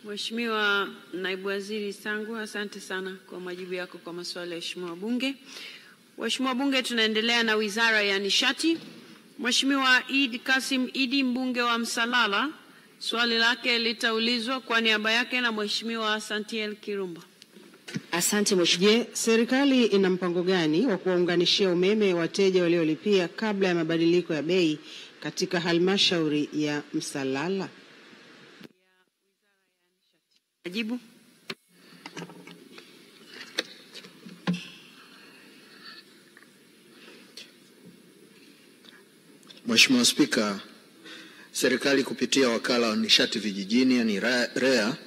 Mheshimiwa Naibu Waziri Sangu, asante sana kwa majibu yako kwa maswali ya Mheshimiwa Bunge. Mheshimiwa Bunge, tunaendelea na Wizara ya Nishati. Mheshimiwa Eid Kasim Idi, mbunge wa Msalala, swali lake litaulizwa kwa niaba yake na Mheshimiwa Santiel Kirumba. Asante Mheshimiwa. Je, serikali ina mpango gani wa kuwaunganishia umeme wateja waliolipia kabla ya mabadiliko ya bei katika halmashauri ya Msalala? Majibu. Mheshimiwa Spika, serikali kupitia wakala wa nishati vijijini yani REA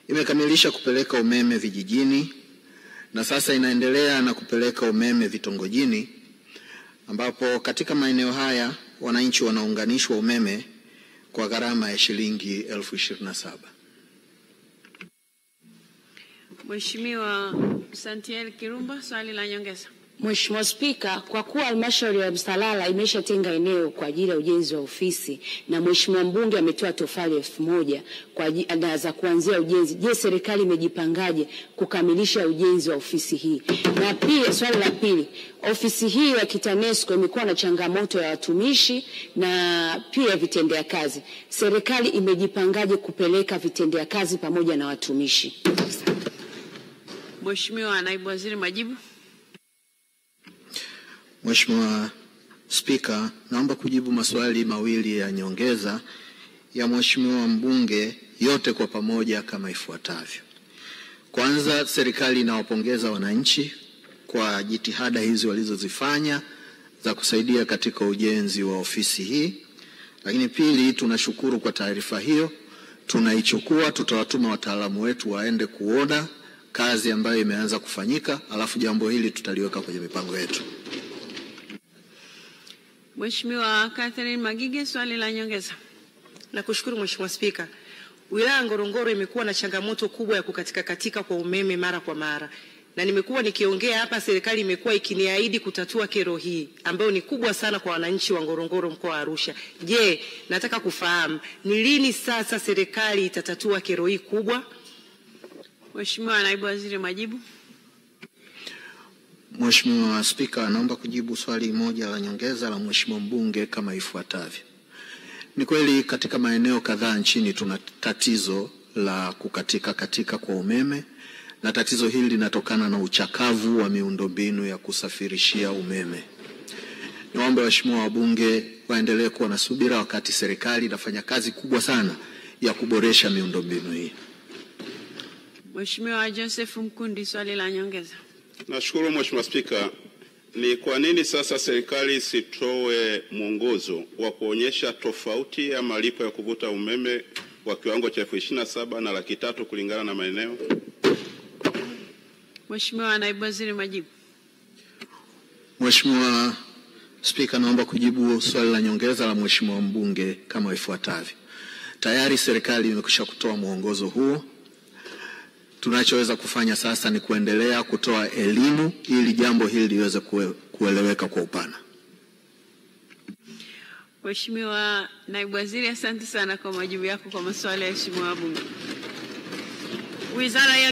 imekamilisha kupeleka umeme vijijini na sasa inaendelea na kupeleka umeme vitongojini, ambapo katika maeneo haya wananchi wanaunganishwa umeme kwa gharama ya shilingi 27,000. Mheshimiwa Santiel Kirumba, swali la nyongeza. Mheshimiwa Spika, kwa kuwa halmashauri ya Msalala imeshatenga eneo kwa ajili ya ujenzi wa ofisi na Mheshimiwa mbunge ametoa tofali 1,000 kwa ajili za kuanzia ujenzi, je, serikali imejipangaje kukamilisha ujenzi wa ofisi hii? Na pia swali la pili, ofisi hii ya TANESCO imekuwa na changamoto ya watumishi na pia vitendea kazi. Serikali imejipangaje kupeleka vitendea kazi pamoja na watumishi? Mheshimiwa Naibu Waziri, majibu. Mheshimiwa Spika, naomba kujibu maswali mawili ya nyongeza ya Mheshimiwa mbunge yote kwa pamoja kama ifuatavyo. Kwanza, serikali inawapongeza wananchi kwa jitihada hizi walizozifanya za kusaidia katika ujenzi wa ofisi hii. Lakini pili, tunashukuru kwa taarifa hiyo. Tunaichukua, tutawatuma wataalamu wetu waende kuona kazi ambayo imeanza kufanyika, alafu jambo hili tutaliweka kwenye mipango yetu. Mheshimiwa Catherine Magige, swali la nyongeza. Nakushukuru Mheshimiwa Spika. Wilaya ya Ngorongoro imekuwa na changamoto kubwa ya kukatika kwa umeme mara kwa mara. Na nimekuwa nikiongea hapa, serikali imekuwa ikiniahidi kutatua kero hii ambayo ni kubwa sana kwa wananchi wa Ngorongoro mkoa wa Arusha. Je, nataka kufahamu ni lini sasa serikali itatatua kero hii kubwa? Mheshimiwa Naibu Waziri, majibu. Mheshimiwa Spika, naomba kujibu swali moja la nyongeza la Mheshimiwa mbunge kama ifuatavyo. Ni kweli katika maeneo kadhaa nchini tuna tatizo la kukatika kwa umeme, na tatizo hili linatokana na uchakavu wa miundombinu ya kusafirishia umeme. Naomba waheshimiwa wabunge waendelee kuwa na subira wakati serikali inafanya kazi kubwa sana ya kuboresha miundombinu hii. Mheshimiwa Joseph Mkundi, swali la nyongeza. Nashukuru Mheshimiwa Spika. Ni kwa nini sasa serikali sitoe mwongozo wa kuonyesha tofauti ya malipo ya kuvuta umeme wa kiwango cha 27,000 na 300,000 kulingana na maeneo? Mheshimiwa Naibu Waziri, majibu. Mheshimiwa Spika, naomba kujibu swali la nyongeza la Mheshimiwa mbunge kama ifuatavyo. Tayari serikali imekwisha kutoa mwongozo huo. Tunachoweza kufanya sasa ni kuendelea kutoa elimu ili jambo hili liweze kueleweka kwa upana. Mheshimiwa Naibu Waziri, asante sana kwa majibu yako kwa maswali ya Mheshimiwa Bunge. Wizara ya